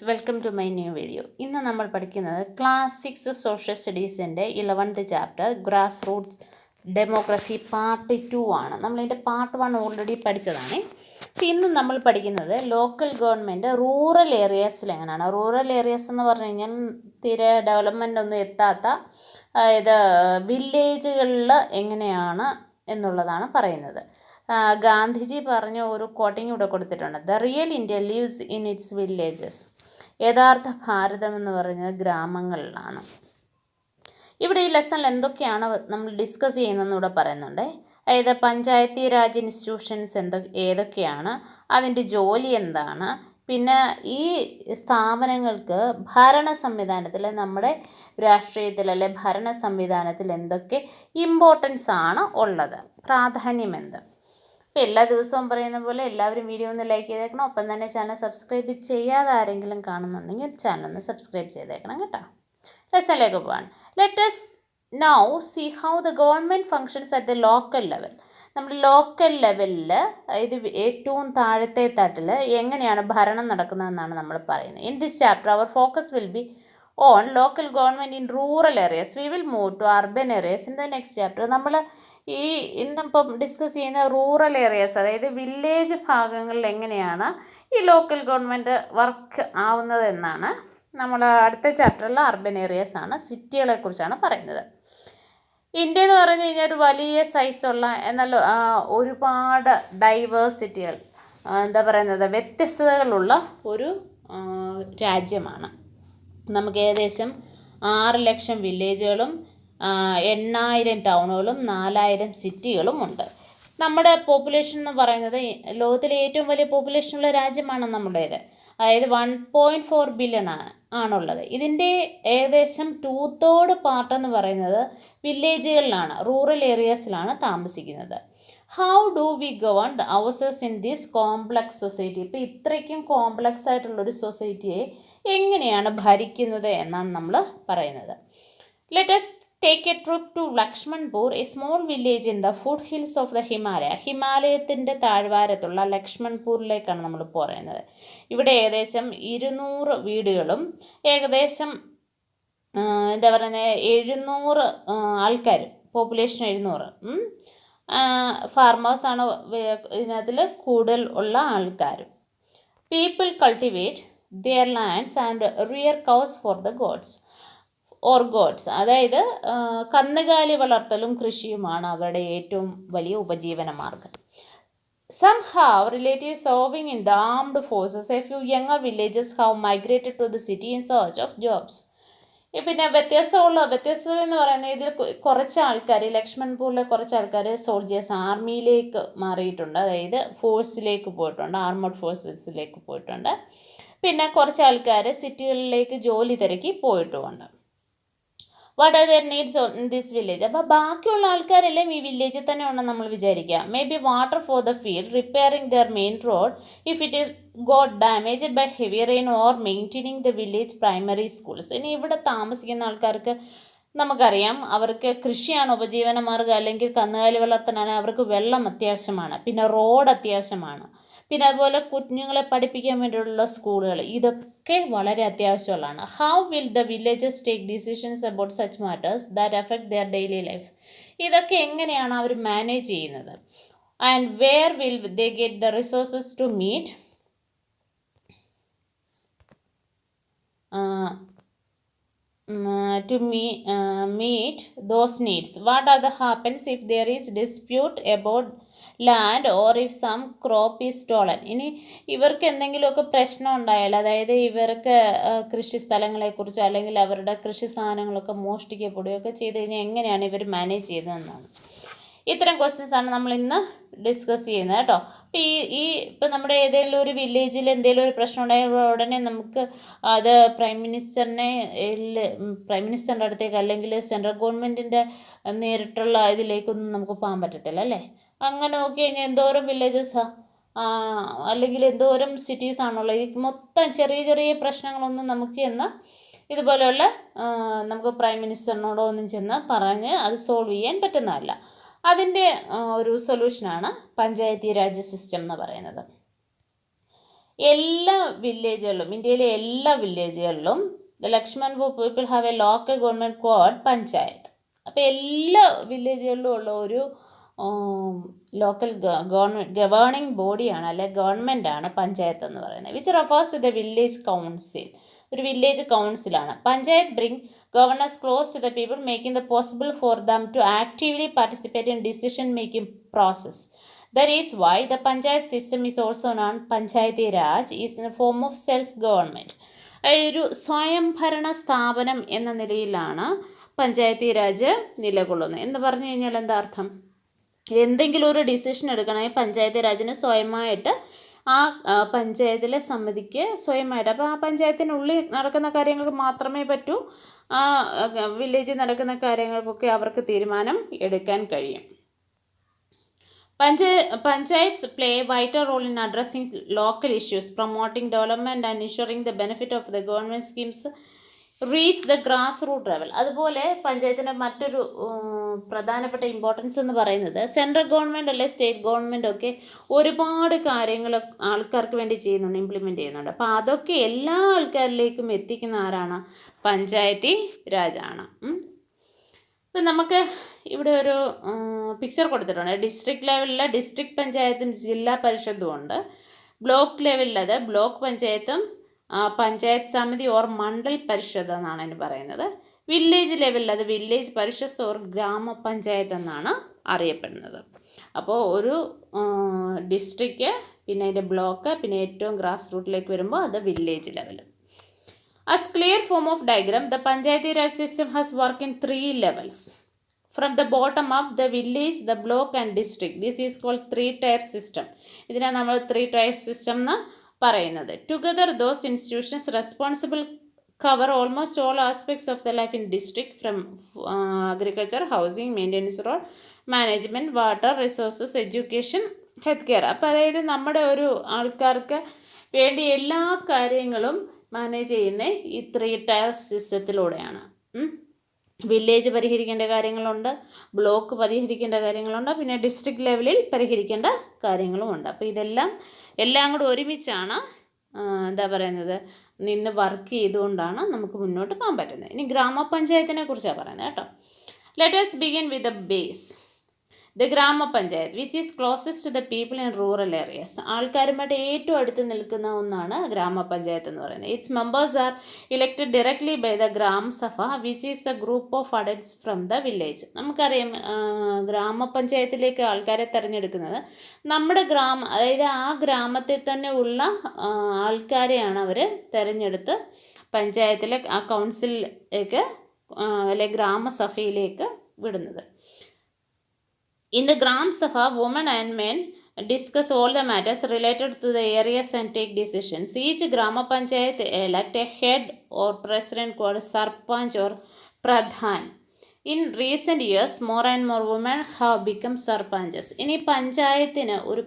Welcome to my new video. ഇന്ന് നമ്മൾ പഠിക്കുന്നത് ക്ലാസ് 6 സോഷ്യൽ സ്റ്റഡീസിൻ്റെ 11th chapter grass roots democracy part 2 ആണ്. നമ്മളിതിൻ്റെ പാർട്ട് 1 ഓൾറെഡി പഠിച്ചതാണ്. അപ്പോൾ ഇന്ന് നമ്മൾ പഠിക്കുന്നത് ലോക്കൽ ഗവൺമെൻറ് റൂറൽ ഏരിയാസിൽ എങ്ങനെയാണ്. റൂറൽ ഏരിയാസ് എന്ന് പറഞ്ഞു കഴിഞ്ഞാൽ തീരെ ഡെവലപ്മെൻ്റ് ഒന്നും എത്താത്ത അതായത് വില്ലേജുകളിൽ എങ്ങനെയാണ് എന്നുള്ളതാണ് പറയുന്നത്. ഗാന്ധിജി പറഞ്ഞ ഒരു കോട്ടിങ് ഇവിടെ കൊടുത്തിട്ടുണ്ട്. The real India leaves in its villages. യഥാർത്ഥ ഭാരതം എന്ന് പറയുന്നത് ഗ്രാമങ്ങളിലാണ്. ഇവിടെ ഈ ലെസണിൽ എന്തൊക്കെയാണ് നമ്മൾ ഡിസ്കസ് ചെയ്യുന്നതെന്ന് ഇവിടെ പറയുന്നുണ്ട്. അതായത് പഞ്ചായത്തി രാജ് ഇൻസ്റ്റിറ്റ്യൂഷൻസ് ഏതൊക്കെയാണ്, അതിൻ്റെ ജോലി എന്താണ്, പിന്നെ ഈ സ്ഥാപനങ്ങൾക്ക് ഭരണ സംവിധാനത്തിൽ നമ്മുടെ രാഷ്ട്രീയത്തിൽ അല്ലെ ഭരണ സംവിധാനത്തിൽ എന്തൊക്കെ ഇമ്പോർട്ടൻസ് ആണ് ഉള്ളത്, പ്രാധാന്യം എന്ത്. അപ്പോൾ എല്ലാ ദിവസവും പറയുന്ന പോലെ എല്ലാവരും വീഡിയോ ഒന്ന് ലൈക്ക് ചെയ്തേക്കണം. ഒപ്പം തന്നെ ചാനൽ സബ്സ്ക്രൈബ് ചെയ്യാതെ ആരെങ്കിലും കാണുന്നുണ്ടെങ്കിൽ ചാനൽ ഒന്ന് സബ്സ്ക്രൈബ് ചെയ്തേക്കണം കേട്ടോ. ലെസണിലേക്ക് പോകാൻ. Let us now see how the government functions at the local level. നമ്മുടെ ലോക്കൽ ലെവലിൽ അതായത് ഏറ്റവും താഴത്തെ തട്ടിൽ എങ്ങനെയാണ് ഭരണം നടക്കുന്നതെന്നാണ് നമ്മൾ പറയുന്നത്. In this chapter our focus will be on local government in rural areas. We will move to urban areas in the next chapter. നമ്മൾ ഇന്നിപ്പം ഡിസ്കസ് ചെയ്യുന്ന റൂറൽ ഏരിയാസ് അതായത് വില്ലേജ് ഭാഗങ്ങളിൽ എങ്ങനെയാണ് ഈ ലോക്കൽ ഗവൺമെൻറ് വർക്ക് ആവുന്നത് എന്നാണ് നമ്മൾ അടുത്ത ചാപ്റ്ററിൽ അർബൻ ഏരിയാസ് ആണ്, സിറ്റികളെക്കുറിച്ചാണ് പറയുന്നത്. ഇന്ത്യ എന്ന് പറഞ്ഞു കഴിഞ്ഞാൽ ഒരു വലിയ സൈസുള്ള എന്നാൽ ഒരുപാട് ഡൈവേഴ്സിറ്റികൾ എന്താ പറയുന്നത് വ്യത്യസ്തതകളുള്ള ഒരു രാജ്യമാണ്. നമുക്ക് ഏകദേശം 6 ലക്ഷം വില്ലേജുകളും 8,000 ടൗണുകളും 4,000 സിറ്റികളും ഉണ്ട്. നമ്മുടെ പോപ്പുലേഷൻ എന്ന് പറയുന്നത് ലോകത്തിലെ ഏറ്റവും വലിയ പോപ്പുലേഷനുള്ള രാജ്യമാണ് നമ്മുടേത്. അതായത് 1.4 ബില്യൺ ആണുള്ളത്. ഇതിൻ്റെ ഏകദേശം 2/3 പാർട്ട് എന്ന് പറയുന്നത് വില്ലേജുകളിലാണ്, റൂറൽ ഏരിയാസിലാണ് താമസിക്കുന്നത്. How do we govern the ourselves in this complex society. ഇപ്പോൾ ഇത്രയ്ക്കും കോംപ്ലക്സ് ആയിട്ടുള്ളൊരു സൊസൈറ്റിയെ എങ്ങനെയാണ് ഭരിക്കുന്നത് എന്നാണ് നമ്മൾ പറയുന്നത്. Let us take a trip to Lakshmanpur, a small village in the foothills of the Himalaya. ഹിമാലയത്തിൻ്റെ താഴ്വാരത്തുള്ള ലക്ഷ്മൺപൂരിലേക്കാണ് നമ്മൾ പറയുന്നത്. ഇവിടെ ഏകദേശം 200 വീടുകളും ഏകദേശം എന്താ പറയുന്നത് 700 ആൾക്കാർ, പോപ്പുലേഷൻ 700. ഫാർമേഴ്സാണ് ഇതിനകത്തിൽ കൂടുതൽ ഉള്ള ആൾക്കാർ. People cultivate their lands and rear cows for the gods or gods. അതായത് കന്നുകാലി വളർത്തലും കൃഷിയുമാണ് അവരുടെ ഏറ്റവും വലിയ ഉപജീവന മാർഗം. Some have relatives serving in the armed forces. A few younger villages have migrated to the city in search of jobs. പിന്നെ വ്യത്യസ്തത എന്ന് പറയുന്നത് ഇതിൽ കുറച്ച് ആൾക്കാർ, ലക്ഷ്മൺപൂരിലെ കുറച്ച് ആൾക്കാർ സോൾജേഴ്സ് ആർമിയിലേക്ക് മാറിയിട്ടുണ്ട്, അതായത് ഫോഴ്സിലേക്ക് പോയിട്ടുണ്ട്, ആർമഡ് ഫോഴ്സസിലേക്ക് പോയിട്ടുണ്ട്. പിന്നെ കുറച്ച് ആൾക്കാർ സിറ്റികളിലേക്ക് ജോലി തിരക്കി പോയിട്ടുമുണ്ട്. What are their needs in this village. അപ്പോൾ ബാക്കിയുള്ള ആൾക്കാരെല്ലാം ഈ വില്ലേജിൽ തന്നെ ഉണ്ടെന്ന് നമ്മൾ വിചാരിക്കുക. Maybe water for the field, repairing their main road if it is got damaged by heavy rain or maintaining the village primary schools. ഇനി ഇവിടെ താമസിക്കുന്ന ആൾക്കാർക്ക് നമുക്കറിയാം അവർക്ക് കൃഷിയാണ് ഉപജീവന മാർഗ്ഗം, അല്ലെങ്കിൽ കന്നുകാലി വളർത്താനാണ്, അവർക്ക് വെള്ളം അത്യാവശ്യമാണ്, പിന്നെ റോഡ് അത്യാവശ്യമാണ്, പിന്നെ അതുപോലെ കുഞ്ഞുങ്ങളെ പഠിപ്പിക്കാൻ വേണ്ടിയുള്ള സ്കൂളുകൾ, ഇതൊക്കെ വളരെ അത്യാവശ്യമുള്ളതാണ്. How will the villages take decisions about such matters that affect their daily life. ഇതൊക്കെ എങ്ങനെയാണ് അവർ മാനേജ് ചെയ്യുന്നത്. And where will they get the resources to meet those needs. What are the happens if there is dispute about land or if some crop is stolen. ഇനി ഇവർക്ക് എന്തെങ്കിലുമൊക്കെ പ്രശ്നം ഉണ്ടായാൽ, അതായത് ഇവർക്ക് കൃഷി സ്ഥലങ്ങളെക്കുറിച്ചോ അല്ലെങ്കിൽ അവരുടെ കൃഷി സാധനങ്ങളൊക്കെ മോഷ്ടിക്കപ്പെടുകയൊക്കെ ചെയ്ത് കഴിഞ്ഞാൽ എങ്ങനെയാണ് ഇവർ മാനേജ് ചെയ്തതെന്നാണ്. ഇത്തരം ക്വസ്റ്റ്യൻസാണ് നമ്മൾ ഇന്ന് ഡിസ്കസ് ചെയ്യുന്നത് കേട്ടോ. അപ്പോൾ ഇപ്പം നമ്മുടെ ഏതെങ്കിലും ഒരു വില്ലേജിൽ എന്തെങ്കിലും ഒരു പ്രശ്നം ഉണ്ടായ ഉടനെ നമുക്ക് അത് പ്രൈം മിനിസ്റ്ററിൻ്റെ അടുത്തേക്ക് അല്ലെങ്കിൽ സെൻട്രൽ ഗവൺമെൻറ്റിൻ്റെ നേരിട്ടുള്ള ഇതിലേക്കൊന്നും നമുക്ക് പോകാൻ പറ്റത്തില്ല അല്ലേ. അങ്ങനെ നോക്കി കഴിഞ്ഞാൽ എന്തോരം വില്ലേജസാണ് അല്ലെങ്കിൽ എന്തോരം സിറ്റീസാണുള്ളത്. ഈ മൊത്തം ചെറിയ ചെറിയ പ്രശ്നങ്ങളൊന്നും നമുക്ക് ചെന്ന് ഇതുപോലെയുള്ള നമുക്ക് പ്രൈം മിനിസ്റ്ററിനോടോ ഒന്നും ചെന്ന് പറഞ്ഞ് അത് സോൾവ് ചെയ്യാൻ പറ്റുന്നതല്ല. അതിൻ്റെ ഒരു സൊല്യൂഷനാണ് പഞ്ചായത്തി രാജ് സിസ്റ്റം എന്ന് പറയുന്നത്. എല്ലാ വില്ലേജുകളിലും, ഇന്ത്യയിലെ എല്ലാ വില്ലേജുകളിലും the Lakshmanpur people have a local government called panchayat. അപ്പോൾ എല്ലാ വില്ലേജുകളിലും ഉള്ള ഒരു ലോക്കൽ ഗവേണിംഗ് ബോഡിയാണ്, അല്ലെ ഗവൺമെൻറ്റാണ് പഞ്ചായത്ത് എന്ന് പറയുന്നത്. Which refers to the village council. ഒരു വില്ലേജ് കൗൺസിലാണ്. Panchayat bring governance close to the people, making the possible for them to actively participate in decision making process. That is why the panchayat system is also known Panchayati Raj is in the form of self-government. ഒരു സ്വയംഭരണ സ്ഥാപനം എന്ന നിലയിലാണ് പഞ്ചായത്തി രാജ് നിലകൊള്ളുന്നത്. എന്ന് പറഞ്ഞു കഴിഞ്ഞാൽ എന്താ അർത്ഥം? എന്തെങ്കിലും ഒരു ഡിസിഷൻ എടുക്കണമെങ്കിൽ പഞ്ചായത്തി രാജിന് സ്വയമായിട്ട് ആ പഞ്ചായത്തിലെ സമിതിക്ക് സ്വയമായിട്ട്, അപ്പോൾ ആ പഞ്ചായത്തിനുള്ളിൽ നടക്കുന്ന കാര്യങ്ങൾക്ക് മാത്രമേ പറ്റൂ, ആ വില്ലേജിൽ നടക്കുന്ന കാര്യങ്ങൾക്കൊക്കെ അവർക്ക് തീരുമാനം എടുക്കാൻ കഴിയും. Panchayats play a vital role in addressing local issues, promoting development and ensuring the benefit of the government schemes reach the grassroots level. അതുപോലെ പഞ്ചായത്തിൻ്റെ മറ്റൊരു പ്രധാനപ്പെട്ട ഇമ്പോർട്ടൻസ് എന്ന് പറയുന്നത് സെൻട്രൽ ഗവൺമെൻറ് അല്ലെ സ്റ്റേറ്റ് ഗവൺമെൻറ് ഒക്കെ ഒരുപാട് കാര്യങ്ങൾ ആൾക്കാർക്ക് വേണ്ടി ചെയ്യുന്നുണ്ട്, ഇംപ്ലിമെൻറ്റ് ചെയ്യുന്നുണ്ട്. അപ്പോൾ അതൊക്കെ എല്ലാ ആൾക്കാരിലേക്കും എത്തിക്കുന്ന ആരാണ്? പഞ്ചായത്തി രാജാണ്. ഇപ്പം നമുക്ക് ഇവിടെ ഒരു പിക്ചർ കൊടുത്തിട്ടുണ്ട്. ഡിസ്ട്രിക്ട് ലെവലിൽ ഡിസ്ട്രിക്ട് പഞ്ചായത്തും ജില്ലാ പരിഷത്തും ഉണ്ട്. ബ്ലോക്ക് ലെവലിൽ അത് ബ്ലോക്ക് പഞ്ചായത്തും പഞ്ചായത്ത് സമിതി ഓർ മണ്ഡൽ പരിഷത്ത് എന്നാണ് അതിന് പറയുന്നത്. വില്ലേജ് ലെവലിൽ അത് വില്ലേജ് പരിഷത്ത് ഓർ ഗ്രാമപഞ്ചായത്ത് എന്നാണ് അറിയപ്പെടുന്നത്. അപ്പോൾ ഒരു ഡിസ്ട്രിക്റ്റ്, പിന്നെ അതിൻ്റെ ബ്ലോക്ക്, പിന്നെ ഏറ്റവും ഗ്രാസ് റൂട്ടിലേക്ക് വരുമ്പോൾ അത് village level. As clear form of diagram, the Panchayati Raj system has worked in 3 levels. From the bottom up, the village, the block and district. This is called 3-tier system. ഇതിനാണ് നമ്മൾ 3-tier system എന്ന് പറയുന്നത്. Together, those institutions responsible cover almost all aspects of the life in district, from agriculture, housing, maintenance, road management, water resources, education, healthcare. അപ്പോൾ അതായത് നമ്മുടെ ഒരു ആൾക്കാർക്ക് വേണ്ടി എല്ലാ കാര്യങ്ങളും മാനേജ് ചെയ്യുന്ന ഈ 3-tier സിസ്റ്റത്തിലൂടെയാണ്. വില്ലേജ് പരിഹരിക്കേണ്ട കാര്യങ്ങളുണ്ട്, ബ്ലോക്ക് പരിഹരിക്കേണ്ട കാര്യങ്ങളുണ്ട്, പിന്നെ ഡിസ്ട്രിക്ട് ലെവലിൽ പരിഹരിക്കേണ്ട കാര്യങ്ങളുമുണ്ട്. അപ്പോൾ എല്ലാം കൂടി ഒരുമിച്ചാണ് എന്താ പറയുന്നത്, നിന്ന് വർക്ക് ചെയ്തുകൊണ്ടാണ് നമുക്ക് മുന്നോട്ട് പോകാൻ പറ്റുന്നത്. ഇനി ഗ്രാമപഞ്ചായത്തിനെ കുറിച്ചാണ് പറയുന്നത് കേട്ടോ. Let us begin with the base. The gram panchayat which is closest to the people in rural areas. ആൾക്കാരുമായിട്ട് ഏറ്റവും അടുത്ത് നിൽക്കുന്ന ഒന്നാണ് ഗ്രാമപഞ്ചായത്ത് എന്ന് പറയുന്നത്. Its members are elected directly by the gram sabha which is the group of adults from the village. നമുക്കറിയാം ഗ്രാമപഞ്ചായത്തിലേക്ക് ആൾക്കാരെ തിരഞ്ഞെടുക്കുന്നത് നമ്മുടെ അതായത് ആ ഗ്രാമത്തിൽ തന്നെ ഉള്ള ആൾക്കാരെയാണ് അവർ തിരഞ്ഞെടുത്ത് പഞ്ചായത്തിലെ ആ കൗൺസിലിലേക്ക് അല്ലെ ഗ്രാമസഭയിലേക്ക് വിടുന്നത്. In the Gram Sabha, women and men discuss all the matters related to the areas and take decisions. Each Grama Panchayat elect a head or president called Sarpanch or Pradhan. In recent years, more and more women have become Sarpanches. ഇനി ഒരു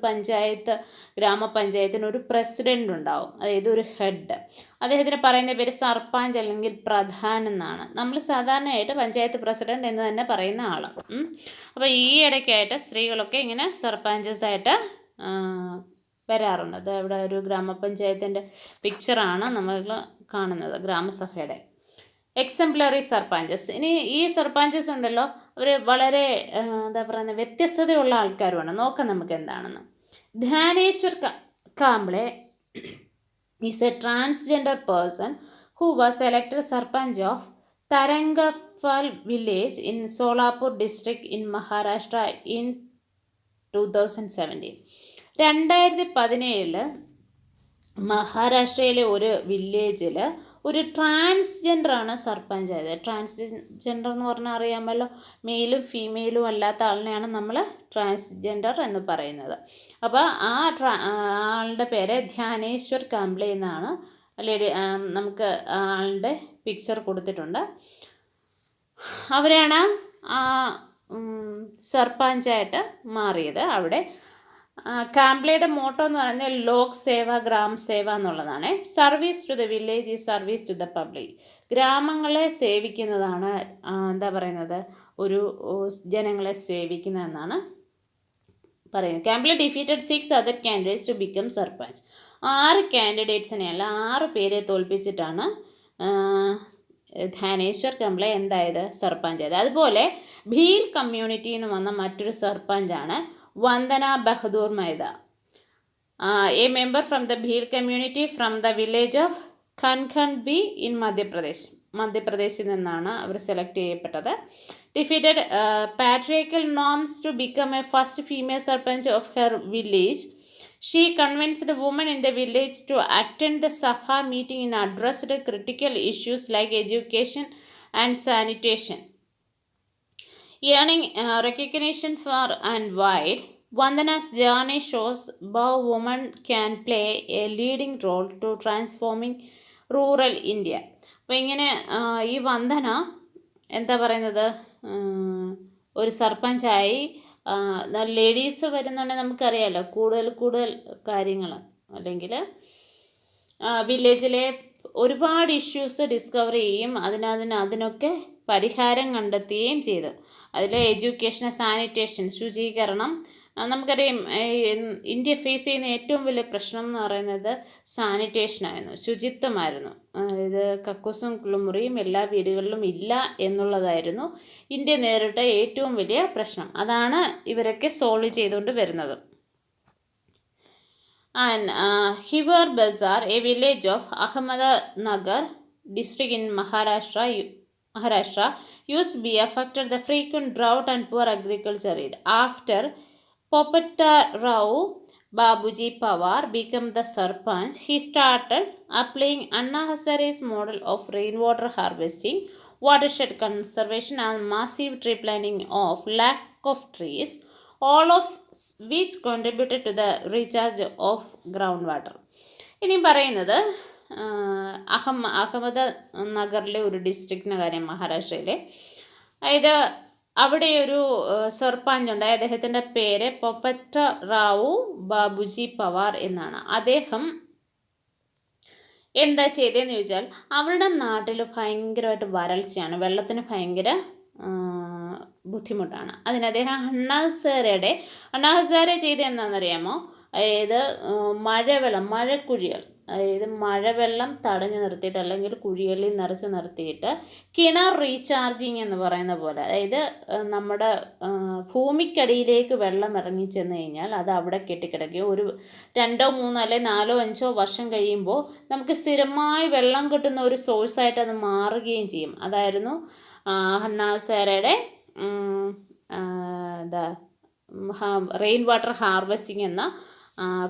ഗ്രാമപഞ്ചായത്തിന് ഒരു president ഉണ്ടാവും, അതായത് ഒരു head. അദ്ദേഹത്തിന് പറയുന്ന പേര് സർപഞ്ച് അല്ലെങ്കിൽ പ്രധാൻ എന്നാണ്. നമ്മൾ സാധാരണയായിട്ട് പഞ്ചായത്ത് പ്രസിഡന്റ് എന്ന് തന്നെ പറയുന്ന ആൾ. അപ്പോൾ ഈ ഇടയ്ക്കായിട്ട് സ്ത്രീകളൊക്കെ ഇങ്ങനെ സർപഞ്ചസ് ആയിട്ട് വരാറുണ്ട്. അത് ഇവിടെ ഒരു ഗ്രാമപഞ്ചായത്തിൻ്റെ പിക്ചറാണ് നമ്മൾ കാണുന്നത്, ഗ്രാമസഭയുടെ. എക്സംപ്ലറി സർപഞ്ചസ്. ഇനി ഈ സർപഞ്ചസ് ഉണ്ടല്ലോ, അവർ വളരെ എന്താ പറയുന്നത്, വ്യത്യസ്തതയുള്ള ആൾക്കാരുമാണ്. നോക്കാം നമുക്ക് എന്താണെന്ന്. ധ്യാനേശ്വർ Kamble is a transgender person who was elected Sarpanch of Tarangafal village in Solapur district in Maharashtra in 2017. 2017 മഹാരാഷ്ട്രയിലെ ഒരു വില്ലേജിൽ ഒരു ട്രാൻസ്ജെൻഡറാണ് സർപഞ്ച് ആയത്. ട്രാൻസ്ജെൻഡർ എന്ന് പറഞ്ഞാൽ അറിയാമല്ലോ, മെയിലും ഫീമെയിലും അല്ലാത്ത ആളിനെയാണ് നമ്മൾ ട്രാൻസ്ജെൻഡർ എന്ന് പറയുന്നത്. അപ്പോൾ ആളുടെ പേര് ധ്യാനേശ്വർ കാംബ്ലെ എന്നാണ്. നമുക്ക് ആളുടെ പിക്ചർ കൊടുത്തിട്ടുണ്ട്. അവരാണ് സർപഞ്ചായിട്ട് മാറിയത് അവിടെ. കാംബ്ലയുടെ മോട്ടോ എന്ന് പറയുന്നത് ലോക് സേവ ഗ്രാം സേവ എന്നുള്ളതാണ്. Service to the village is service to the public. ഗ്രാമങ്ങളെ സേവിക്കുന്നതാണ് എന്താ പറയുന്നത്, ഒരു ജനങ്ങളെ സേവിക്കുന്നതെന്നാണ് പറയുന്നത്. Kamble defeated 6 other candidates to become sarpanch. 6 കാൻഡിഡേറ്റ്സിനെ അല്ല 6 പേരെ തോൽപ്പിച്ചിട്ടാണ് ധാനേശ്വർ കംബ്ലെ എന്തായത് സർപഞ്ചായത്. അതുപോലെ ഭീൽ കമ്മ്യൂണിറ്റിയിൽ നിന്ന് വന്ന മറ്റൊരു സർപഞ്ചാണ് Vandana Bahadur Maida. A member from the Bhil community from the village of Khankhanbi in മധ്യപ്രദേശിൽ നിന്നാണ് അവർ സെലക്ട് ചെയ്യപ്പെട്ടത്. Defeated patriarchal norms to become a first female sarpanch of her village. She convinced women in the village to attend the Sabha meeting and addressed critical issues like education and sanitation. Earning recognition far and wide, Vandana's journey shows how women can play a leading role to transforming rural India. അപ്പോൾ ഇങ്ങനെ ഈ വന്ദന എന്താ പറയുന്നത്, ഒരു സർപഞ്ചായി ladies വരുന്നുണ്ടെങ്കിൽ നമുക്കറിയാമല്ലോ കൂടുതൽ കാര്യങ്ങൾ, അല്ലെങ്കിൽ വില്ലേജിലെ ഒരുപാട് ഇഷ്യൂസ് ഡിസ്കവർ ചെയ്യുകയും അതിനൊക്കെ പരിഹാരം കണ്ടെത്തുകയും ചെയ്തു. അതിൽ എഡ്യൂക്കേഷൻ, സാനിറ്റേഷൻ, ശുചീകരണം. നമുക്കറിയാം ഇന്ത്യ ഫേസ് ചെയ്യുന്ന ഏറ്റവും വലിയ പ്രശ്നം എന്ന് പറയുന്നത് സാനിറ്റേഷനായിരുന്നു, ശുചിത്വമായിരുന്നു. ഇത് കക്കൂസും കുളിമുറിയും എല്ലാ വീടുകളിലും ഇല്ല എന്നുള്ളതായിരുന്നു ഇന്ത്യ നേരിട്ട ഏറ്റവും വലിയ പ്രശ്നം. അതാണ് ഇവരൊക്കെ സോൾവ് ചെയ്തുകൊണ്ട് വരുന്നത്. And Hiware Bazar, a village of Ahmednagar district in Maharashtra used to be affected the frequent drought and poor agriculture. After Popetta Rao Babuji Pawar became the Sarpanch, he started applying Anna Hazare's model of rainwater harvesting, watershed conservation and massive tree planting of lack of trees, all of which contributed to the recharge of groundwater. ഇനി പറയുന്നത് അഹമ്മദ നഗറിലെ ഒരു ഡിസ്ട്രിക്റ്റിൻ്റെ കാര്യം, മഹാരാഷ്ട്രയിലെ. അതായത് അവിടെ ഒരു സർപഞ്ചുണ്ട്. അദ്ദേഹത്തിൻ്റെ പേര് പൊപ്പറ്റ റാവു ബാബുജി പവാർ എന്നാണ്. അദ്ദേഹം എന്താ ചെയ്തതെന്ന് ചോദിച്ചാൽ, അവരുടെ നാട്ടിൽ ഭയങ്കരമായിട്ട് വരൾച്ചയാണ്, വെള്ളത്തിന് ഭയങ്കര ബുദ്ധിമുട്ടാണ്. അതിന് അദ്ദേഹം അണ്ണാ ഹസാരെ ചെയ്ത് എന്താണെന്നറിയാമോ, അതായത് മഴക്കുഴികൾ, അതായത് മഴവെള്ളം തടഞ്ഞു നിർത്തിയിട്ട് അല്ലെങ്കിൽ കുഴികളിൽ നിറച്ച് നിർത്തിയിട്ട് കിണർ റീചാർജിങ് എന്ന് പറയുന്ന പോലെ, അതായത് നമ്മുടെ ഭൂമിക്കടിയിലേക്ക് വെള്ളം ഇറങ്ങിച്ചെന്ന് കഴിഞ്ഞാൽ അത് അവിടെ കെട്ടിക്കിടക്കുകയും ഒരു 2, 3 അല്ലെങ്കിൽ 4, 5 വർഷം കഴിയുമ്പോൾ നമുക്ക് സ്ഥിരമായി വെള്ളം കിട്ടുന്ന ഒരു സോഴ്സായിട്ട് അത് മാറുകയും ചെയ്യും. അതായിരുന്നു അണ്ണാ ഹസാരെയുടെ റെയിൻ വാട്ടർ ഹാർവെസ്റ്റിംഗ് എന്ന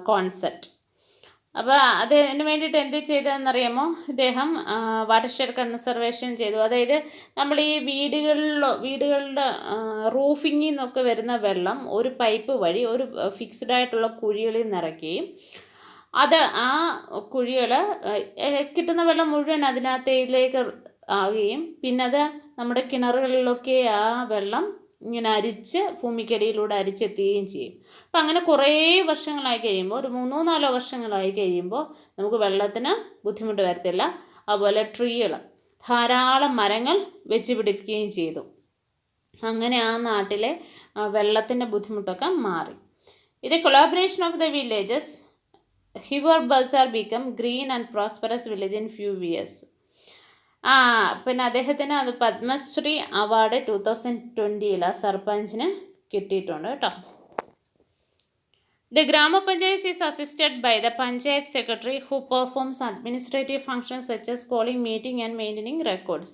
കോൺസെപ്റ്റ്. അപ്പോൾ അതിന് വേണ്ടിയിട്ട് എന്ത് ചെയ്തതെന്നറിയാമോ, ഇദ്ദേഹം വാട്ടർഷെഡ് കൺസർവേഷൻ ചെയ്തു. അതായത് നമ്മൾ ഈ വീടുകളുടെ റൂഫിങ്ങിൽ നിന്നൊക്കെ വരുന്ന വെള്ളം ഒരു പൈപ്പ് വഴി ഒരു ഫിക്സ്ഡ് ആയിട്ടുള്ള കുഴികളിൽ നിറയ്ക്കുകയും അത് ആ കുഴികൾ കിട്ടുന്ന വെള്ളം മുഴുവൻ അതിനകത്തേക്ക് ആവുകയും പിന്നെ അത് നമ്മുടെ കിണറുകളിലൊക്കെ ആ വെള്ളം ഇങ്ങനെ അരിച്ച് ഭൂമിക്കടിയിലൂടെ അരിച്ചെത്തുകയും ചെയ്യും. അപ്പം അങ്ങനെ കുറേ വർഷങ്ങളായി കഴിയുമ്പോൾ, ഒരു 3-4 വർഷങ്ങളായി കഴിയുമ്പോൾ നമുക്ക് വെള്ളത്തിന് ബുദ്ധിമുട്ട് വരത്തില്ല. അതുപോലെ ധാരാളം മരങ്ങൾ വെച്ച് പിടിക്കുകയും ചെയ്തു. അങ്ങനെ ആ നാട്ടിലെ വെള്ളത്തിൻ്റെ ബുദ്ധിമുട്ടൊക്കെ മാറി. ഇത് collaboration of the villages, Hiware Bazar become green and prosperous village in few years. പിന്നെ അദ്ദേഹത്തിന് അത് പത്മശ്രീ അവാർഡ് 2020 ആ സർപഞ്ചിന് കിട്ടിയിട്ടുണ്ട് കേട്ടോ. The Grama Panchayat is assisted by the Panchayat Secretary who performs administrative functions such as calling meeting and maintaining records.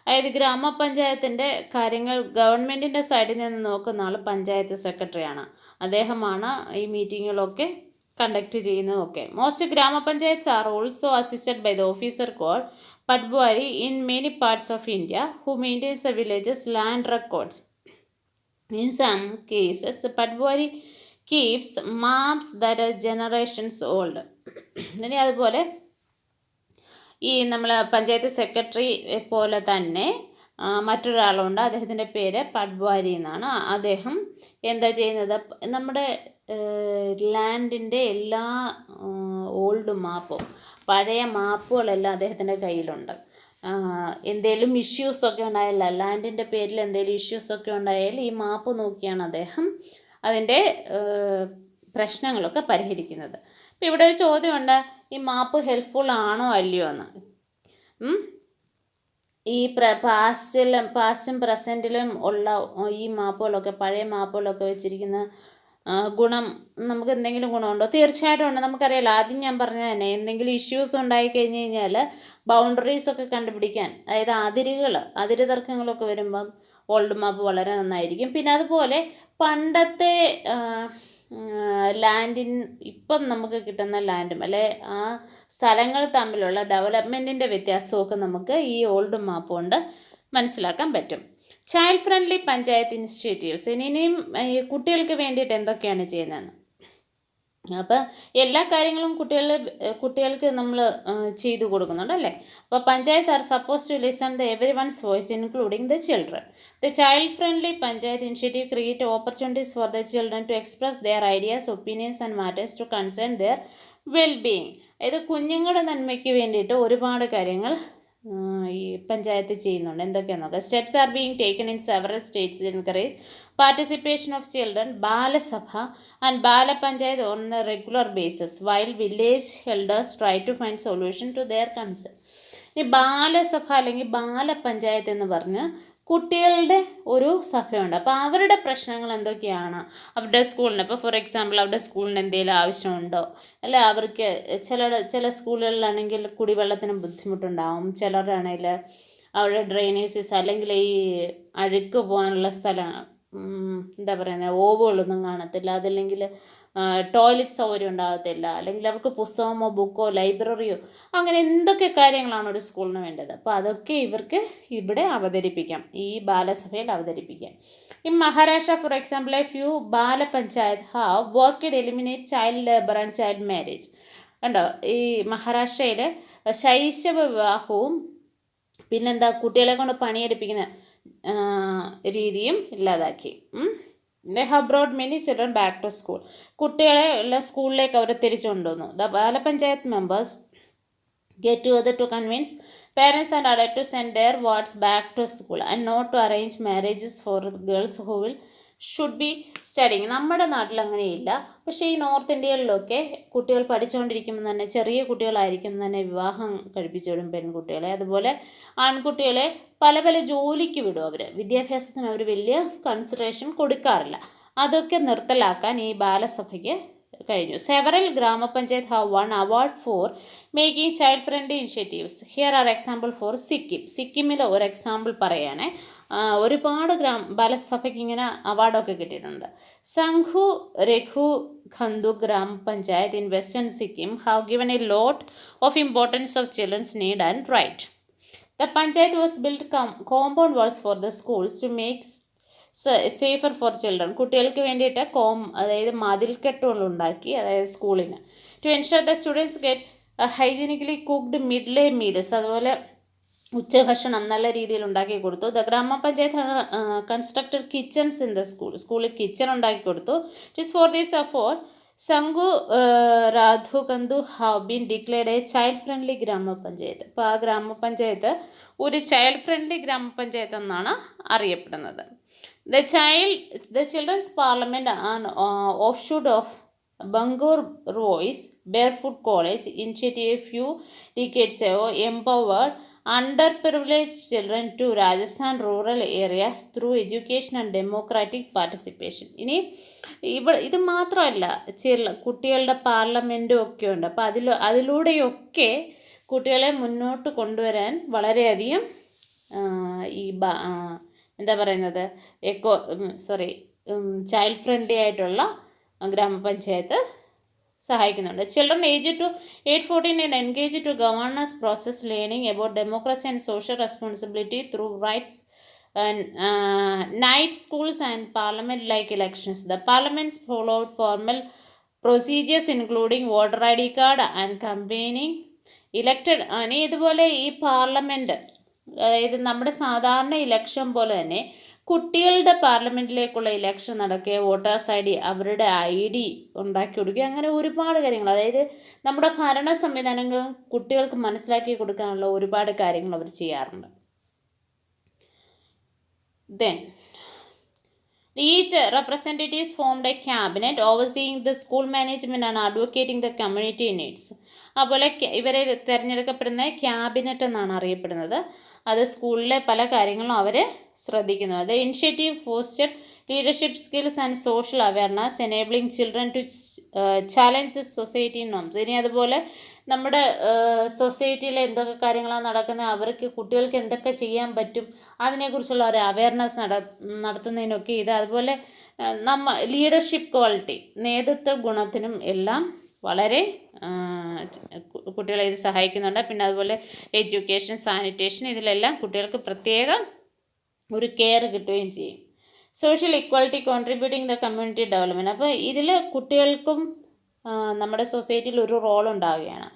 അതായത് ഗ്രാമപഞ്ചായത്തിൻ്റെ കാര്യങ്ങൾ ഗവൺമെൻറ്റിൻ്റെ സൈഡിൽ നിന്ന് നോക്കുന്ന ആൾ പഞ്ചായത്ത് സെക്രട്ടറിയാണ്. അദ്ദേഹമാണ് ഈ മീറ്റിങ്ങുകളൊക്കെ കണ്ടക്ട് ചെയ്യുന്നതൊക്കെ. Most gram panchayats are also assisted by the officer called Patwari in many parts of India who maintains the village's land records. In some cases, Patwari keeps maps that are generations old. ഇനി അതുപോലെ ഈ നമ്മൾ panchayat secretary പോലെ തന്നെ മറ്റൊരാളുണ്ട്, അദ്ദേഹത്തിൻ്റെ പേര് പട്വാരി എന്നാണ്. അദ്ദേഹം എന്താ ചെയ്യുന്നത്, നമ്മുടെ ലാൻഡിൻ്റെ എല്ലാ ഓൾഡ് മാപ്പും പഴയ മാപ്പുകളെല്ലാം അദ്ദേഹത്തിൻ്റെ കയ്യിലുണ്ട്. എന്തെങ്കിലും ഇഷ്യൂസൊക്കെ ഉണ്ടായാൽ, ലാൻഡിൻ്റെ പേരിൽ എന്തെങ്കിലും ഇഷ്യൂസൊക്കെ ഉണ്ടായാൽ ഈ മാപ്പ് നോക്കിയാണ് അദ്ദേഹം അതിൻ്റെ പ്രശ്നങ്ങളൊക്കെ പരിഹരിക്കുന്നത്. അപ്പോൾ ഇവിടെ ഒരു ചോദ്യമുണ്ട്, ഈ മാപ്പ് ഹെൽപ്ഫുൾ ആണോ അല്ലയോ എന്ന്. ഈ പാസ്റ്റും പ്രസൻറ്റിലും ഉള്ള ഈ മാപ്പുകളൊക്കെ, പഴയ മാപ്പുകളൊക്കെ വെച്ചിരിക്കുന്ന ഗുണം, നമുക്ക് എന്തെങ്കിലും ഗുണമുണ്ടോ? തീർച്ചയായിട്ടും ഉണ്ട്. നമുക്കറിയാലോ, ആദ്യം ഞാൻ പറഞ്ഞ തന്നെ, എന്തെങ്കിലും ഇഷ്യൂസ് ഉണ്ടായിക്കഴിഞ്ഞ് കഴിഞ്ഞാൽ ബൗണ്ടറീസൊക്കെ കണ്ടുപിടിക്കാൻ, അതായത് അതിര് തർക്കങ്ങളൊക്കെ വരുമ്പം ഓൾഡ് മാപ്പ് വളരെ നന്നായിരിക്കും. പിന്നെ അതുപോലെ പണ്ടത്തെ ഇപ്പം നമുക്ക് കിട്ടുന്ന ലാൻഡും അല്ലെ ആ സ്ഥലങ്ങൾ തമ്മിലുള്ള ഡെവലപ്മെൻറ്റിൻ്റെ വ്യത്യാസമൊക്കെ നമുക്ക് ഈ ഓൾഡ് മാപ്പ് കൊണ്ട് മനസ്സിലാക്കാൻ പറ്റും. ചൈൽഡ് ഫ്രണ്ട്ലി പഞ്ചായത്ത് ഇനിഷ്യേറ്റീവ്സ്, ഇനിയും കുട്ടികൾക്ക് വേണ്ടിയിട്ട് എന്തൊക്കെയാണ് ചെയ്യുന്നതെന്ന്. അപ്പോൾ എല്ലാ കാര്യങ്ങളും കുട്ടികൾക്ക് നമ്മൾ ചെയ്തു കൊടുക്കുന്നുണ്ട് അല്ലേ. അപ്പോൾ panchayat are supposed to listen the every ones voice including the children. The child friendly panchayat initiative create opportunities for the children to express their ideas, opinions and matters to concern their wellbeing. ഇത് കുഞ്ഞുങ്ങളുടെ നന്മയ്ക്ക് വേണ്ടിയിട്ട് ഒരുപാട് കാര്യങ്ങൾ ഈ പഞ്ചായത്ത് ചെയ്യുന്നുണ്ട്. എന്തൊക്കെയാണെന്ന് നോക്കാം. Steps are being taken in several States encourage participation of children, Bala Sabha and Bala Panchayat on a regular basis, while village elders try to find solution to their concern. ഈ ബാലസഭ അല്ലെങ്കിൽ ബാലപഞ്ചായത്ത് എന്ന് പറഞ്ഞ് കുട്ടികളുടെ ഒരു സഭയുണ്ട്. അപ്പോൾ അവരുടെ പ്രശ്നങ്ങൾ എന്തൊക്കെയാണ് അവരുടെ സ്കൂളിന്, ഇപ്പോൾ ഫോർ എക്സാമ്പിൾ അവരുടെ സ്കൂളിന് എന്തെങ്കിലും ആവശ്യമുണ്ടോ, അല്ല അവർക്ക് ചില സ്കൂളുകളിലാണെങ്കിൽ കുടിവെള്ളത്തിന് ബുദ്ധിമുട്ടുണ്ടാവും, ചിലരാണെങ്കിൽ അവരുടെ ഡ്രെയിനേജസ് അല്ലെങ്കിൽ ഈ അഴുക്ക് പോകാനുള്ള സ്ഥലം, എന്താ പറയുന്നത്, ഓവുകളൊന്നും കാണത്തില്ല, അതല്ലെങ്കിൽ ടോയ്ലറ്റ് സൗകര്യം ഉണ്ടാകത്തില്ല, അല്ലെങ്കിൽ അവർക്ക് പുസ്തകമോ ബുക്കോ ലൈബ്രറിയോ, അങ്ങനെ എന്തൊക്കെ കാര്യങ്ങളാണ് ഒരു സ്കൂളിന് വേണ്ടത്. അപ്പോൾ അതൊക്കെ ഇവർക്ക് ഇവിടെ അവതരിപ്പിക്കാം, ഈ ബാലസഭയിൽ അവതരിപ്പിക്കാം. In Maharashtra, for example, a few Bala Panchayat have worked to eliminate child labor and child marriage. കണ്ടോ, ഈ മഹാരാഷ്ട്രയിൽ ശൈശവ വിവാഹവും പിന്നെന്താ കുട്ടികളെ കൊണ്ട് പണിയെടുപ്പിക്കുന്ന രീതിയും ഇല്ലാതാക്കി. They have brought many children back to school. കുട്ടികളെ എല്ലാം സ്കൂളിലേക്ക് അവർ തിരിച്ചു കൊണ്ടുവന്നു. The Bala Panchayat members get together to convince parents and adults to send their wards back to school and not to arrange marriages for girls who should be studying. നമ്മുടെ നാട്ടിൽ അങ്ങനെയില്ല, പക്ഷേ ഈ നോർത്ത് ഇന്ത്യയിലൊക്കെ കുട്ടികൾ പഠിച്ചുകൊണ്ടിരിക്കുമ്പോൾ തന്നെ, ചെറിയ കുട്ടികളായിരിക്കും തന്നെ വിവാഹം കഴിപ്പിച്ചു വിടും പെൺകുട്ടികളെ. അതുപോലെ ആൺകുട്ടികളെ പല ജോലിക്ക് വിടും. വിദ്യാഭ്യാസത്തിന് അവർ വലിയ കൺസിഡറേഷൻ കൊടുക്കാറില്ല. അതൊക്കെ നിർത്തലാക്കാൻ ഈ ബാലസഭയ്ക്ക് കഴിഞ്ഞു. Several gram panchayat have won award for making child friendly initiatives. Here are example for സിക്കിമിൽ ഒരു എക്സാമ്പിൾ പറയുകയാണെ. ഒരുപാട് ബാലസഭയ്ക്ക് ഇങ്ങനെ അവാർഡൊക്കെ കിട്ടിയിട്ടുണ്ട്. സംഘു Radhu Khandu gram panchayat in western Sikkim have given a lot of importance of children's need and right. The panchayat was built compound walls for the schools to make safer for children. കുട്ടികൾക്ക് വേണ്ടിയിട്ട് അതായത് മതിൽക്കെട്ടുകൾ ഉണ്ടാക്കി, അതായത് സ്കൂളിന്. To ensure the students get hygienically cooked mid-day meals, അതുപോലെ ഉച്ചഭക്ഷണം നല്ല രീതിയിൽ ഉണ്ടാക്കി കൊടുത്തു. The gram panchayat constructed kitchens in the സ്കൂളിൽ കിച്ചൺ ഉണ്ടാക്കി കൊടുത്തു. It is for this effort സംഘു രാധുകന്ദു have been declared a child friendly gram panchayat. അപ്പോൾ ആ ഗ്രാമപഞ്ചായത്ത് ഒരു ചൈൽഡ് ഫ്രണ്ട്ലി ഗ്രാമപഞ്ചായത്ത് എന്നാണ് അറിയപ്പെടുന്നത്. The children's parliament and offshoot of bunker Roy's barefoot college initiative a few decades ago empowered underprivileged children to Rajasthan rural areas through education and democratic participation. ഇനി ഇത് മാത്രമല്ല, കുട്ടികളുടെ പാർലമെൻറ്റും ഒക്കെ ഉണ്ട്. അപ്പോൾ അതിലൂടെയൊക്കെ കുട്ടികളെ മുന്നോട്ട് കൊണ്ടുവരാൻ വളരെയധികം ഈ എന്താ പറയുന്നത് ചൈൽഡ് ഫ്രണ്ട്ലി ആയിട്ടുള്ള ഗ്രാമപഞ്ചായത്ത് സഹായിക്കുന്നുണ്ട്. Children age to 8-14 and engage to governance process learning about democracy and social responsibility through rights and night schools and parliament like elections. The parliaments followed formal procedures including voter ID card and campaigning elected. ഇതുപോലെ ഈ parliament, അതായത് നമ്മുടെ സാധാരണ election പോലെ തന്നെ കുട്ടികളുടെ പാർലമെൻറ്റിലേക്കുള്ള election നടക്കുക, voters ID, അവരുടെ ID ഉണ്ടാക്കി കൊടുക്കുക, അങ്ങനെ ഒരുപാട് കാര്യങ്ങൾ, അതായത് നമ്മുടെ ഭരണ സംവിധാനങ്ങൾ കുട്ടികൾക്ക് മനസ്സിലാക്കി കൊടുക്കാനുള്ള ഒരുപാട് കാര്യങ്ങൾ അവർ ചെയ്യാറുണ്ട്. Then Each representatives formed a cabinet overseeing the school management and advocating the community needs. അതുപോലെ ഇവരെ തിരഞ്ഞെടുക്കപ്പെടുന്ന ക്യാബിനറ്റ് എന്നാണ് അറിയപ്പെടുന്നത്. അത് സ്കൂളിലെ പല കാര്യങ്ങളും അവർ ശ്രദ്ധിക്കുന്നു. അത് initiative foster leadership skills and social awareness enabling children to challenge society norms. ഇനി അതുപോലെ നമ്മുടെ സൊസൈറ്റിയിൽ എന്തൊക്കെ കാര്യങ്ങളാണ് നടക്കുന്നത്, അവർക്ക് കുട്ടികൾക്ക് എന്തൊക്കെ ചെയ്യാൻ പറ്റും, അതിനെക്കുറിച്ചുള്ള ഒരു അവയർനെസ് നടത്തുന്നതിനൊക്കെ ഇത്. അതുപോലെ ലീഡർഷിപ്പ് ക്വാളിറ്റി, നേതൃത്വ ഗുണത്തിനും എല്ലാം വളരെ കുട്ടികളെ ഇത് സഹായിക്കുന്നുണ്ട്. പിന്നെ അതുപോലെ എഡ്യൂക്കേഷൻ, സാനിറ്റേഷൻ, ഇതിലെല്ലാം കുട്ടികൾക്ക് പ്രത്യേക ഒരു കെയർ കിട്ടുകയും ചെയ്യും. Social equality contributing the community development. അപ്പോൾ ഇതിൽ കുട്ടികൾക്കും നമ്മുടെ സൊസൈറ്റിയിൽ ഒരു റോൾ ഉണ്ടാവുകയാണ്.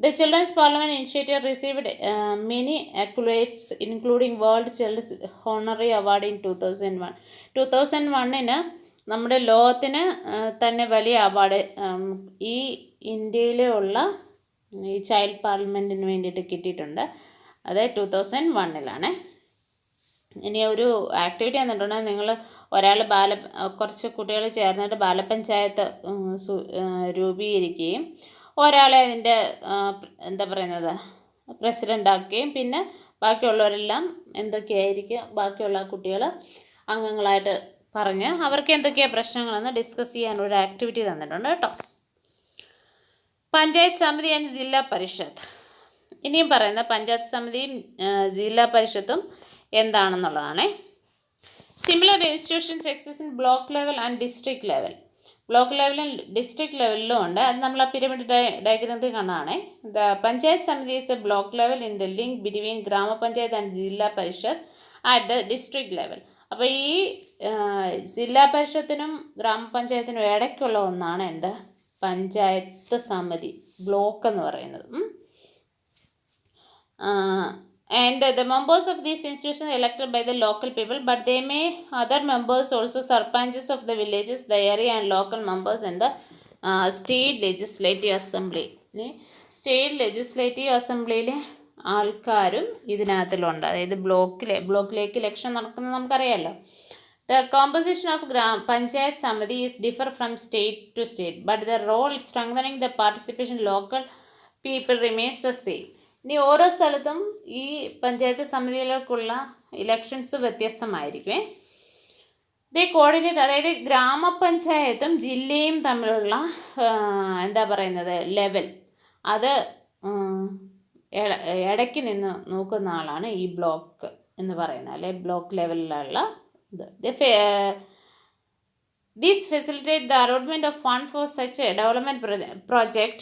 The children's parliament initiative received many accolades including world child honorary award in 2001. 2001 നമ്മുടെ ലോകത്തിന് തന്നെ വലിയ അവാർഡ് ഈ ഇന്ത്യയിലുള്ള ഈ ചൈൽഡ് പാർലമെൻറ്റിന് വേണ്ടിയിട്ട് കിട്ടിയിട്ടുണ്ട്. അത് 2001 ഇനി ഒരു ആക്ടിവിറ്റി തന്നിട്ടുണ്ടെങ്കിൽ നിങ്ങൾ കുറച്ച് കുട്ടികൾ ചേർന്നിട്ട് ബാലപഞ്ചായത്ത് രൂപീകരിക്കുകയും ഒരാളെ അതിൻ്റെ എന്താ പറയുന്നത് പ്രസിഡൻ്റ് ആക്കുകയും പിന്നെ ബാക്കിയുള്ളവരെല്ലാം എന്തൊക്കെയായിരിക്കും ബാക്കിയുള്ള കുട്ടികൾ അംഗങ്ങളായിട്ട് പറഞ്ഞ് അവർക്ക് എന്തൊക്കെയാണ് പ്രശ്നങ്ങളെന്ന് ഡിസ്കസ് ചെയ്യാൻ ഒരു ആക്ടിവിറ്റി തന്നിട്ടുണ്ട് കേട്ടോ. പഞ്ചായത്ത് സമിതി ആൻഡ് ജില്ലാ പരിഷത്ത്. ഇനിയും പറയുന്ന പഞ്ചായത്ത് സമിതിയും ജില്ലാ പരിഷത്തും എന്താണെന്നുള്ളതാണ്. Similar institutions exist in block level and district level. Block ലെവലും ഡിസ്ട്രിക്ട് ലെവലിലും ഉണ്ട്. അത് നമ്മൾ ആ പിരമിഡ് ഡയഗ്രത്തിൽ കാണാണ്. The panchayat samiti is a block level in the link between gram panchayat and zilla parishad at the district level. അപ്പോൾ ഈ ജില്ലാ പരിഷത്തിനും ഗ്രാമപഞ്ചായത്തിനും ഇടയ്ക്കുള്ള ഒന്നാണ് എന്ത് പഞ്ചായത്ത് സമിതി, ബ്ലോക്ക് എന്ന് പറയുന്നത്. And the members of these institutions are elected by the local people, but they may other members also sarpanches of the villages, the area and local members in the state legislative assembly. State legislative അസംബ്ലിയിലെ ആൾക്കാരും ഇതിനകത്തിലുണ്ട്. അതായത് ബ്ലോക്കിലേക്ക് election നടക്കുന്നത് നമുക്കറിയാമല്ലോ. The composition of Panchayat Samiti is differ from state to state, but the role strengthening the participation local people remains the same. ഇനി ഓരോ സ്ഥലത്തും ഈ പഞ്ചായത്ത് സമിതിയിലേക്കുള്ള ഇലക്ഷൻസ് വ്യത്യസ്തമായിരിക്കും. ദേ കോർഡിനേറ്റ്, അതായത് ഗ്രാമപഞ്ചായത്തും ജില്ലയും തമ്മിലുള്ള എന്താ പറയുന്നത് ലെവൽ, അത് ഇടയ്ക്ക് നിന്ന് നോക്കുന്ന ആളാണ് ഈ ബ്ലോക്ക് എന്ന് പറയുന്നത്, അല്ലെ ബ്ലോക്ക് ലെവലിലുള്ള ഇത്. This facilitate the allotment of fund for such a development project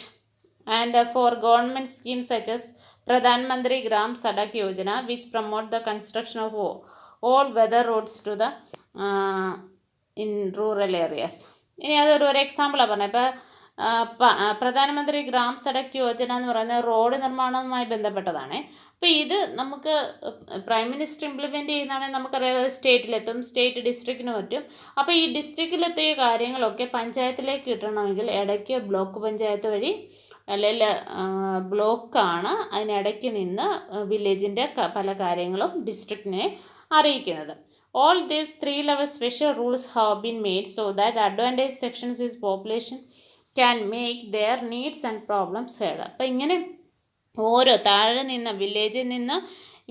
and for government schemes such as Pradhan Mantri Gram Sadak Yojana, which promote the construction of all weather roads to the in rural areas. ഇനി അതൊരു എക്സാമ്പിളാണ് പറഞ്ഞത്. ഇപ്പോൾ പ്രധാനമന്ത്രി gram Sadak Yojana എന്ന് പറയുന്നത് road നിർമ്മാണവുമായി ബന്ധപ്പെട്ടതാണ്. അപ്പോൾ ഇത് നമുക്ക് പ്രൈം മിനിസ്റ്റർ ഇംപ്ലിമെൻറ്റ് ചെയ്യുന്നതാണെങ്കിൽ നമുക്കറിയാം സ്റ്റേറ്റിലെത്തും, സ്റ്റേറ്റ് ഡിസ്ട്രിക്റ്റിന് പറ്റും. അപ്പോൾ ഈ ഡിസ്ട്രിക്റ്റിലെത്തിയ കാര്യങ്ങളൊക്കെ പഞ്ചായത്തിലേക്ക് കിട്ടണമെങ്കിൽ ഇടയ്ക്ക് ബ്ലോക്ക് പഞ്ചായത്ത് വഴി അല്ലെങ്കിൽ ബ്ലോക്കാണ് അതിനിടയ്ക്ക് നിന്ന് വില്ലേജിൻ്റെ പല കാര്യങ്ങളും ഡിസ്ട്രിക്റ്റിനെ അറിയിക്കുന്നത്. All these 3 level special rules have been made so that advantaged sections of population can make their needs and problems heard. അപ്പോൾ ഇങ്ങനെ ഓരോ താഴെ നിന്ന് വില്ലേജിൽ നിന്ന്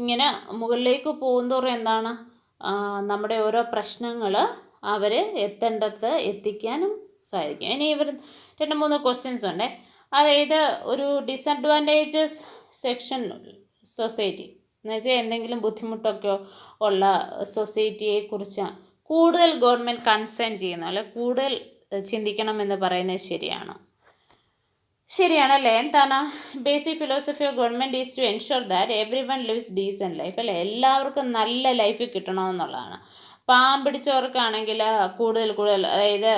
ഇങ്ങനെ മുകളിലേക്ക് പോകുന്തോറും എന്താണ് നമ്മുടെ ഓരോ പ്രശ്നങ്ങൾ അവർ എത്തേണ്ടടുത്ത് എത്തിക്കാനും സാധിക്കും. ഇനി ഇവർ 2-3 ക്വസ്റ്റ്യൻസ് ഉണ്ട്. അതായത് ഒരു ഡിസഡ്വാൻറ്റേജസ് സെക്ഷൻ സൊസൈറ്റി എന്ന് വെച്ചാൽ എന്തെങ്കിലും ബുദ്ധിമുട്ടൊക്കെ ഉള്ള സൊസൈറ്റിയെക്കുറിച്ച് കൂടുതൽ ഗവൺമെൻറ് കൺസേൺ ചെയ്യുന്നു, അല്ലെ കൂടുതൽ ചിന്തിക്കണമെന്ന് പറയുന്നത് ശരിയാണോ? ശരിയാണല്ലേ? എന്താണ് basic philosophy of government is to ensure that everyone lives decent life, അല്ലേ? എല്ലാവർക്കും നല്ല ലൈഫ് കിട്ടണമെന്നുള്ളതാണ്. പാവം പിടിച്ചവർക്കാണെങ്കിൽ കൂടുതൽ അതായത്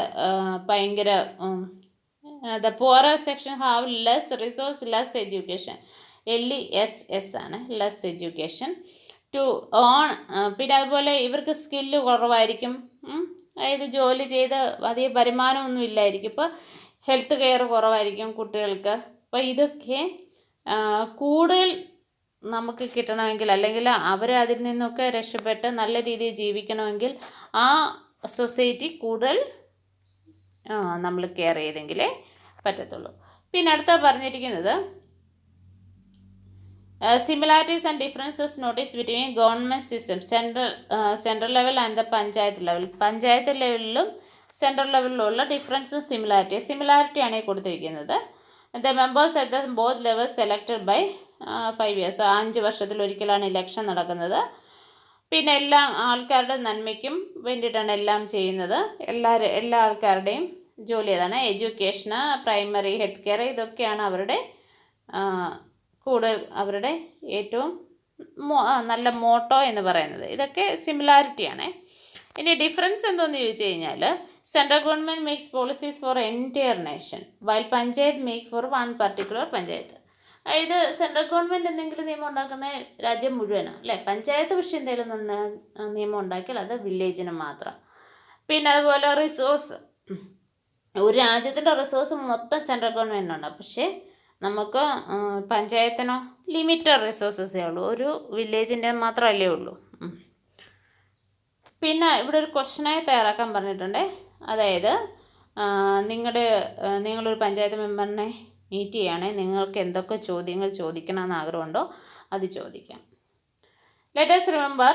ഭയങ്കര the poorer section have less resource, less education. LESS ആണ്, ലെസ് എഡ്യൂക്കേഷൻ ടു ഓൺ. പിന്നെ അതുപോലെ ഇവർക്ക് സ്കില്ല് കുറവായിരിക്കും, അതായത് ജോലി ചെയ്ത് അധികം വരുമാനമൊന്നും ഇല്ലായിരിക്കും. ഇപ്പോൾ ഹെൽത്ത് കെയർ കുറവായിരിക്കും കുട്ടികൾക്ക്. അപ്പോൾ ഇതൊക്കെ കൂടുതൽ നമുക്ക് കിട്ടണമെങ്കിൽ അല്ലെങ്കിൽ അവർ അതിൽ നിന്നൊക്കെ രക്ഷപ്പെട്ട് നല്ല രീതിയിൽ ജീവിക്കണമെങ്കിൽ ആ സൊസൈറ്റി കൂടുതൽ നമ്മൾ കെയർ ചെയ്തെങ്കിലേ പറ്റത്തുള്ളൂ. പിന്നെ അടുത്ത പറഞ്ഞിരിക്കുന്നത് similarities and differences notice between government system central level and the panchayat level. Panchayat ലെവലിലും സെൻട്രൽ ലെവലിലുള്ള ഡിഫറൻസും സിമിലാരിറ്റിയാണ് ഈ കൊടുത്തിരിക്കുന്നത്. The members at the both level selected by 5 years, 5 വർഷത്തിലൊരിക്കലാണ് ഇലക്ഷൻ നടക്കുന്നത്. പിന്നെ എല്ലാ ആൾക്കാരുടെ നന്മയ്ക്കും വേണ്ടിയിട്ടാണ് എല്ലാം ചെയ്യുന്നത്. എല്ലാ ആൾക്കാരുടെയും ജോലി ഏതാണ്? എഡ്യൂക്കേഷന്, പ്രൈമറി ഹെൽത്ത് കെയർ, ഇതൊക്കെയാണ് അവരുടെ ഏറ്റവും നല്ല മോട്ടോ എന്ന് പറയുന്നത്. ഇതൊക്കെ സിമിലാരിറ്റിയാണ്. ഇനി ഡിഫറൻസ് എന്തോന്ന് ചോദിച്ചു കഴിഞ്ഞാൽ, central government makes policies for entire nation while panchayat make for one particular panchayat. അതായത് സെൻട്രൽ ഗവൺമെൻറ് എന്തെങ്കിലും നിയമം ഉണ്ടാക്കുന്ന രാജ്യം മുഴുവനാണ് അല്ലേ. പഞ്ചായത്ത് പക്ഷേ എന്തെങ്കിലും നിയമം ഉണ്ടാക്കിയാൽ അത് വില്ലേജിന് മാത്രം. പിന്നെ അതുപോലെ റിസോഴ്സ്, ഒരു രാജ്യത്തിൻ്റെ റിസോഴ്സ് മൊത്തം സെൻട്രൽ ഗവൺമെൻറ്റിനുണ്ട്. പക്ഷേ നമുക്ക് പഞ്ചായത്തിനോ ലിമിറ്റഡ് റിസോഴ്സസേ ഉള്ളൂ, ഒരു വില്ലേജിൻ്റെ മാത്രമല്ലേ ഉള്ളൂ. പിന്നെ ഇവിടെ ഒരു ക്വസ്റ്റനായി തയ്യാറാക്കാൻ പറഞ്ഞിട്ടുണ്ട്. അതായത് നിങ്ങളൊരു പഞ്ചായത്ത് മെമ്പറിനെ മീറ്റ് ചെയ്യുകയാണെങ്കിൽ നിങ്ങൾക്ക് എന്തൊക്കെ ചോദ്യങ്ങൾ ചോദിക്കണമെന്ന് ആഗ്രഹമുണ്ടോ അത് ചോദിക്കാം. Let us remember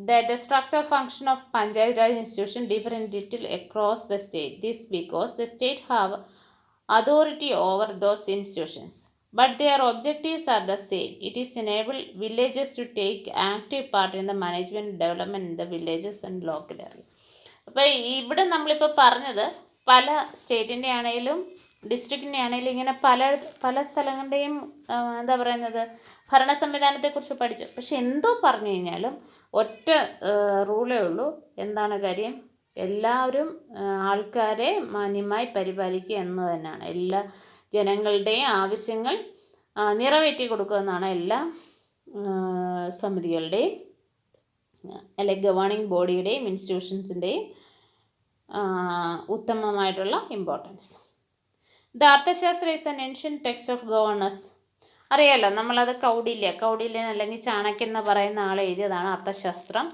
that the structure function of Panchayat Raj institution differ in detail across the state. This because the state have authority over those institutions, but their objectives are the same. It is enable villages to take active part in the management and development in the villages and local area. അപ്പോൾ ഇവിടെ നമ്മളിപ്പോൾ പറഞ്ഞത് പല സ്റ്റേറ്റിൻ്റെ ആണെങ്കിലും ഡിസ്ട്രിക്റ്റിൻ്റെ ആണെങ്കിലും ഇങ്ങനെ പല സ്ഥലങ്ങളുടെയും എന്താ പറയുന്നത് ഭരണ സംവിധാനത്തെക്കുറിച്ച് പഠിച്ചു. പക്ഷെ എന്തോ പറഞ്ഞു കഴിഞ്ഞാലും ഒറ്റ റൂളേ ഉള്ളൂ. എന്താണ് കാര്യം? എല്ലാവരും ആൾക്കാരെ മാന്യമായി പരിപാലിക്കുക എന്ന് തന്നെയാണ്. എല്ലാ ജനങ്ങളുടെയും ആവശ്യങ്ങൾ നിറവേറ്റി കൊടുക്കുക എന്നാണ് എല്ലാ സമിതികളുടെയും അല്ലെങ്കിൽ ഗവേണിംഗ് ബോഡിയുടെയും ഇൻസ്റ്റിറ്റ്യൂഷൻസിൻ്റെയും ഉത്തമമായിട്ടുള്ള importance. The Arthashastra is an ancient text of governors. അറിയാമല്ലോ, നമ്മളത് കൗടില്യൻ അല്ലെങ്കിൽ ചാണക്യൻ എന്ന് പറയുന്ന ആൾ എഴുതിയതാണ് അർത്ഥശാസ്ത്രം.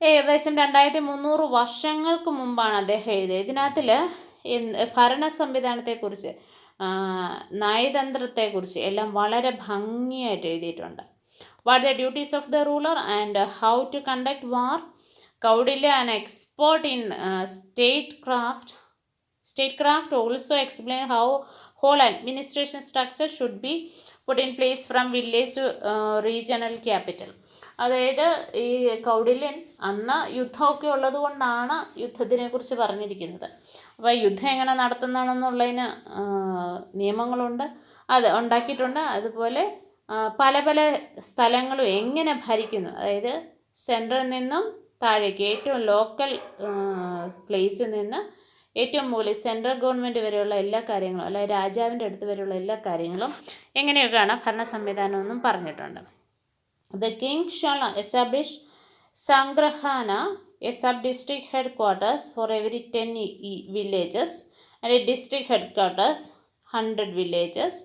ഏകദേശം 2300 വർഷങ്ങൾക്ക് മുമ്പാണ് അദ്ദേഹം എഴുതിയത്. ഇതിനകത്തിൽ ഭരണ സംവിധാനത്തെക്കുറിച്ച് നയതന്ത്രത്തെക്കുറിച്ച് എല്ലാം വളരെ ഭംഗിയായിട്ട് എഴുതിയിട്ടുണ്ട്. What the duties of the ruler and how to conduct war. Kautilya an expert in statecraft also explain how whole administration structure should be put in place from village to regional capital. അതായത് ഈ കൗടില്യൻ അന്ന് യുദ്ധമൊക്കെ ഉള്ളത് കൊണ്ടാണ് യുദ്ധത്തിനെ കുറിച്ച് പറഞ്ഞിരിക്കുന്നത്. അപ്പോൾ യുദ്ധം എങ്ങനെ നടത്തുന്നതാണെന്നുള്ളതിന് നിയമങ്ങളുണ്ട്, അത് ഉണ്ടാക്കിയിട്ടുണ്ട്. അതുപോലെ പല സ്ഥലങ്ങളും എങ്ങനെ ഭരിക്കുന്നു, അതായത് സെൻട്രൽ നിന്നും താഴേക്ക് ഏറ്റവും ലോക്കൽ പ്ലേസിൽ നിന്ന് ഏറ്റവും മുകളിൽ സെൻട്രൽ ഗവൺമെൻറ് വരെയുള്ള എല്ലാ കാര്യങ്ങളും, അല്ല രാജാവിൻ്റെ അടുത്ത് വരെയുള്ള എല്ലാ കാര്യങ്ങളും എങ്ങനെയൊക്കെയാണ് ഭരണ സംവിധാനമെന്നും പറഞ്ഞിട്ടുണ്ട്. The king shall establish Sangrahana, a sub district headquarters for every 10 villages and a district headquarters 100 villages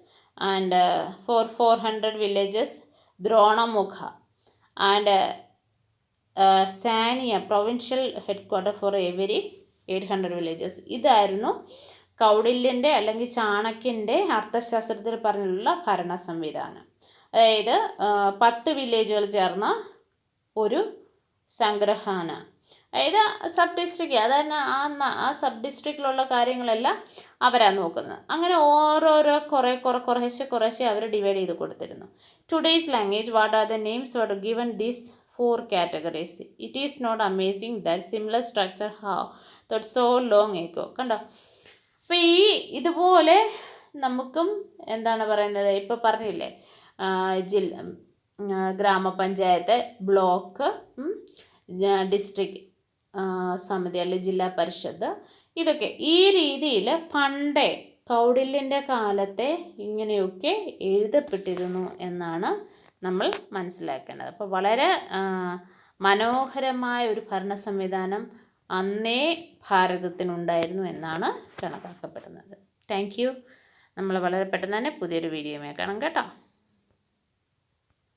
and for 400 villages Dronamukha and Sthaniya provincial headquarter for every 800 villages. ഇതായിരുന്നു കൗടില്യൻ്റെ അല്ലെങ്കിൽ ചാണക്യൻ്റെ അർത്ഥശാസ്ത്രത്തിൽ പറഞ്ഞിട്ടുള്ള ഭരണ സംവിധാനം. അതായത് 10 വില്ലേജുകൾ ചേർന്ന ഒരു സംഗ്രഹാന, അതായത് സബ് ഡിസ്ട്രിക്റ്റ്, അതായത് ആ സബ് ഡിസ്ട്രിക്റ്റിലുള്ള കാര്യങ്ങളെല്ലാം അവരാണ് നോക്കുന്നത്. അങ്ങനെ ഓരോരോ കുറേശ്ശെ അവർ ഡിവൈഡ് ചെയ്ത് കൊടുത്തിരുന്നു. Today's language, what are the names were given these 4 categories. It is not amazing that similar structure have that so long ago. കണ്ടോ? അപ്പോൾ ഇതുപോലെ നമുക്കും എന്താണ് പറയുന്നത്, ഇപ്പോൾ പറഞ്ഞില്ലേ ഗ്രാമപഞ്ചായത്ത്, ബ്ലോക്ക്, ഡിസ്ട്രിക്ട് സമിതി അല്ലെങ്കിൽ ജില്ലാ പരിഷത്ത്, ഇതൊക്കെ ഈ രീതിയിൽ പണ്ടേ കൗടില്യൻ്റെ കാലത്തെ ഇങ്ങനെയൊക്കെ എഴുതപ്പെട്ടിരുന്നു എന്നാണ് നമ്മൾ മനസ്സിലാക്കേണ്ടത്. അപ്പോൾ വളരെ മനോഹരമായ ഒരു ഭരണ സംവിധാനം അന്നേ ഭാരതത്തിനുണ്ടായിരുന്നു എന്നാണ് കണക്കാക്കപ്പെടുന്നത്. Thank you. നമ്മൾ വളരെ പെട്ടെന്ന് തന്നെ പുതിയൊരു വീഡിയോയുമായി കാണാം കേട്ടോ.